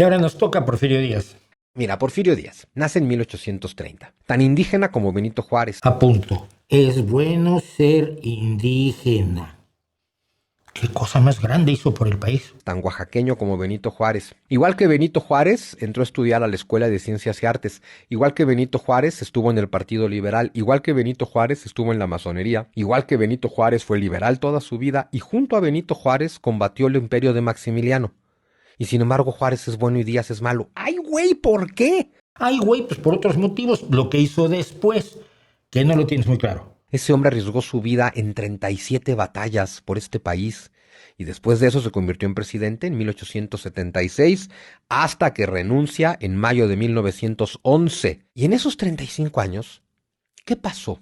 Y ahora nos toca Porfirio Díaz. Mira, Porfirio Díaz nace en 1830, tan indígena como Benito Juárez. A punto. Es bueno ser indígena. ¿Qué cosa más grande hizo por el país? Tan oaxaqueño como Benito Juárez. Igual que Benito Juárez, entró a estudiar a la Escuela de Ciencias y Artes. Igual que Benito Juárez, estuvo en el Partido Liberal. Igual que Benito Juárez, estuvo en la masonería. Igual que Benito Juárez, fue liberal toda su vida. Y junto a Benito Juárez, combatió el imperio de Maximiliano. Y sin embargo, Juárez es bueno y Díaz es malo. ¡Ay, güey! ¿Por qué? Ay, güey, pues por otros motivos. Lo que hizo después, que no lo tienes muy claro. Ese hombre arriesgó su vida en 37 batallas por este país y después de eso se convirtió en presidente en 1876 hasta que renuncia en mayo de 1911. Y en esos 35 años, ¿qué pasó?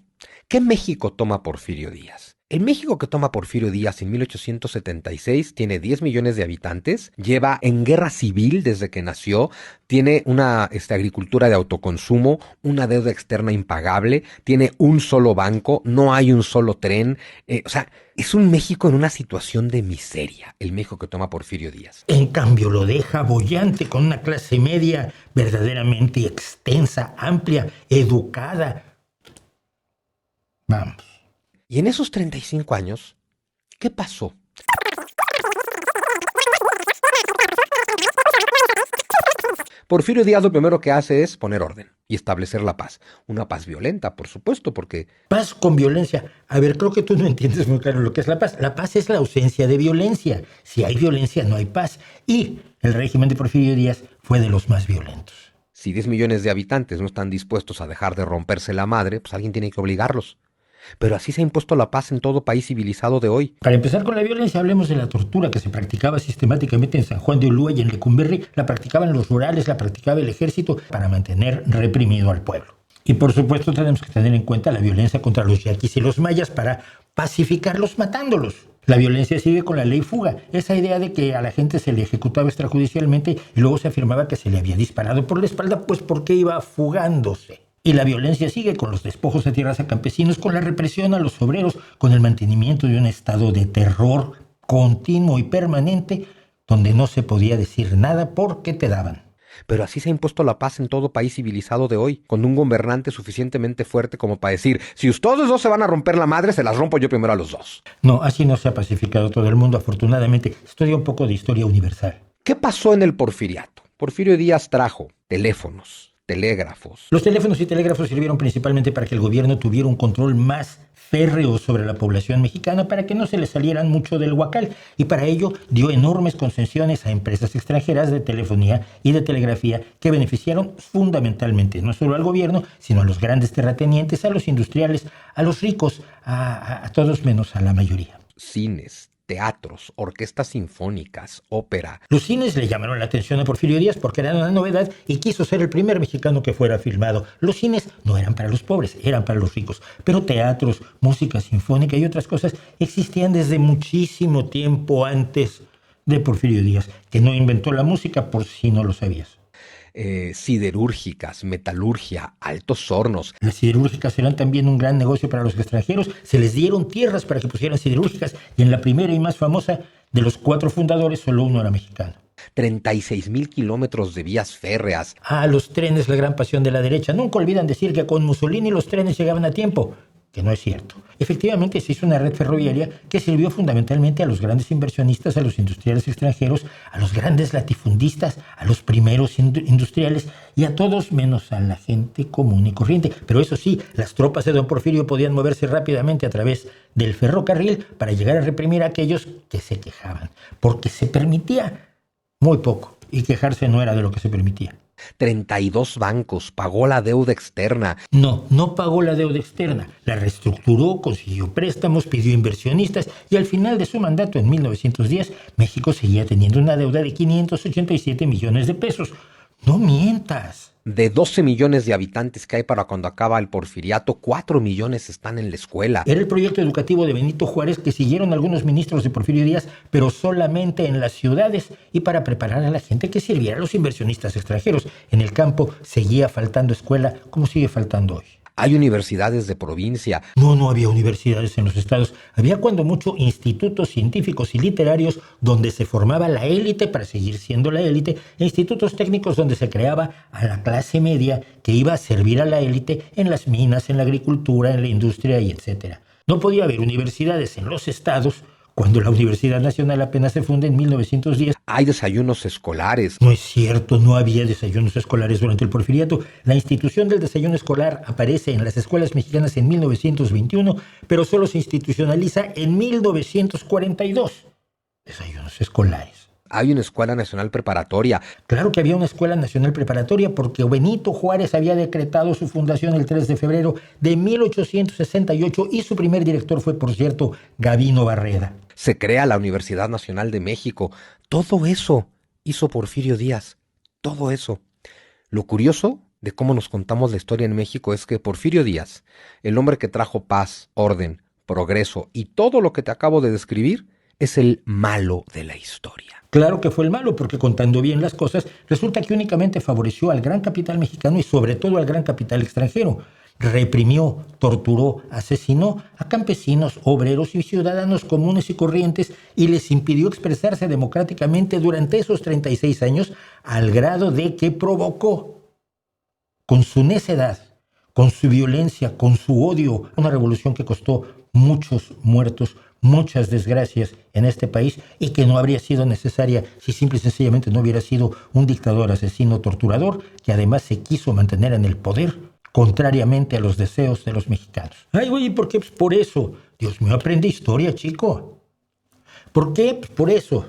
¿Qué México toma Porfirio Díaz? El México que toma Porfirio Díaz en 1876 tiene 10 millones de habitantes, lleva en guerra civil desde que nació, tiene una agricultura de autoconsumo, una deuda externa impagable, tiene un solo banco, no hay un solo tren, es un México en una situación de miseria, el México que toma Porfirio Díaz. En cambio, lo deja boyante con una clase media verdaderamente extensa, amplia, educada. Vamos. Y en esos 35 años, ¿qué pasó? Porfirio Díaz lo primero que hace es poner orden y establecer la paz. Una paz violenta, por supuesto, porque... Paz con violencia. A ver, creo que tú no entiendes muy claro lo que es la paz. La paz es la ausencia de violencia. Si hay violencia, no hay paz. Y el régimen de Porfirio Díaz fue de los más violentos. Si 10 millones de habitantes no están dispuestos a dejar de romperse la madre, pues alguien tiene que obligarlos. Pero así se ha impuesto la paz en todo país civilizado de hoy. Para empezar con la violencia, hablemos de la tortura que se practicaba sistemáticamente en San Juan de Ulúa y en Lecumberri. La practicaban los rurales, la practicaba el ejército para mantener reprimido al pueblo. Y por supuesto tenemos que tener en cuenta la violencia contra los yaquis y los mayas para pacificarlos matándolos. La violencia sigue con la ley fuga, esa idea de que a la gente se le ejecutaba extrajudicialmente y luego se afirmaba que se le había disparado por la espalda, pues porque iba fugándose. Y la violencia sigue con los despojos de tierras a campesinos, con la represión a los obreros, con el mantenimiento de un estado de terror continuo y permanente, donde no se podía decir nada porque te daban. Pero así se ha impuesto la paz en todo país civilizado de hoy, con un gobernante suficientemente fuerte como para decir, si ustedes dos se van a romper la madre, se las rompo yo primero a los dos. No, así no se ha pacificado todo el mundo, afortunadamente. Estudia un poco de historia universal. ¿Qué pasó en el porfiriato? Porfirio Díaz trajo teléfonos, telégrafos. Los teléfonos y telégrafos sirvieron principalmente para que el gobierno tuviera un control más férreo sobre la población mexicana, para que no se le salieran mucho del huacal, y para ello dio enormes concesiones a empresas extranjeras de telefonía y de telegrafía que beneficiaron fundamentalmente no solo al gobierno, sino a los grandes terratenientes, a los industriales, a los ricos, a todos menos a la mayoría. Cines, teatros, orquestas sinfónicas, ópera. Los cines le llamaron la atención a Porfirio Díaz porque eran una novedad y quiso ser el primer mexicano que fuera filmado. Los cines no eran para los pobres, eran para los ricos. Pero teatros, música sinfónica y otras cosas existían desde muchísimo tiempo antes de Porfirio Díaz, que no inventó la música por si no lo sabías. Siderúrgicas, metalurgia, altos hornos. Las siderúrgicas eran también un gran negocio para los extranjeros. Se les dieron tierras para que pusieran siderúrgicas y en la primera y más famosa de los 4 fundadores solo uno era mexicano. 36,000 kilómetros de vías férreas. Los trenes, la gran pasión de la derecha. Nunca olvidan decir que con Mussolini los trenes llegaban a tiempo, que no es cierto. Efectivamente se hizo una red ferroviaria que sirvió fundamentalmente a los grandes inversionistas, a los industriales extranjeros, a los grandes latifundistas, a los primeros industriales y a todos menos a la gente común y corriente. Pero eso sí, las tropas de don Porfirio podían moverse rápidamente a través del ferrocarril para llegar a reprimir a aquellos que se quejaban, porque se permitía muy poco y quejarse no era de lo que se permitía. 32 bancos, pagó la deuda externa. No pagó la deuda externa, la reestructuró, consiguió préstamos, pidió inversionistas y al final de su mandato en 1910, México seguía teniendo una deuda de 587 millones de pesos. No mientas. De 12 millones de habitantes que hay para cuando acaba el porfiriato, 4 millones están en la escuela. Era el proyecto educativo de Benito Juárez que siguieron algunos ministros de Porfirio Díaz, pero solamente en las ciudades y para preparar a la gente que sirviera a los inversionistas extranjeros. En el campo seguía faltando escuela como sigue faltando hoy. Hay universidades de provincia. No había universidades en los estados. Había cuando mucho institutos científicos y literarios donde se formaba la élite para seguir siendo la élite, e institutos técnicos donde se creaba a la clase media que iba a servir a la élite en las minas, en la agricultura, en la industria y etcétera. No podía haber universidades en los estados cuando la Universidad Nacional apenas se funda en 1910. Hay desayunos escolares. No es cierto, no había desayunos escolares durante el Porfiriato. La institución del desayuno escolar aparece en las escuelas mexicanas en 1921, pero solo se institucionaliza en 1942. Desayunos escolares. Hay una escuela nacional preparatoria. Claro que había una escuela nacional preparatoria porque Benito Juárez había decretado su fundación el 3 de febrero de 1868 y su primer director fue, por cierto, Gavino Barreda. Se crea la Universidad Nacional de México. Todo eso hizo Porfirio Díaz. Todo eso. Lo curioso de cómo nos contamos la historia en México es que Porfirio Díaz, el hombre que trajo paz, orden, progreso y todo lo que te acabo de describir, es el malo de la historia. Claro que fue el malo, porque contando bien las cosas, resulta que únicamente favoreció al gran capital mexicano y sobre todo al gran capital extranjero. Reprimió, torturó, asesinó a campesinos, obreros y ciudadanos comunes y corrientes y les impidió expresarse democráticamente durante esos 36 años al grado de que provocó, con su necedad, con su violencia, con su odio, una revolución que costó muchos muertos, muchas desgracias en este país y que no habría sido necesaria si simple y sencillamente no hubiera sido un dictador, asesino, torturador, que además se quiso mantener en el poder, contrariamente a los deseos de los mexicanos. Ay, güey, ¿por qué? Pues por eso. Dios mío, aprende historia, chico. ¿Por qué? Pues por eso.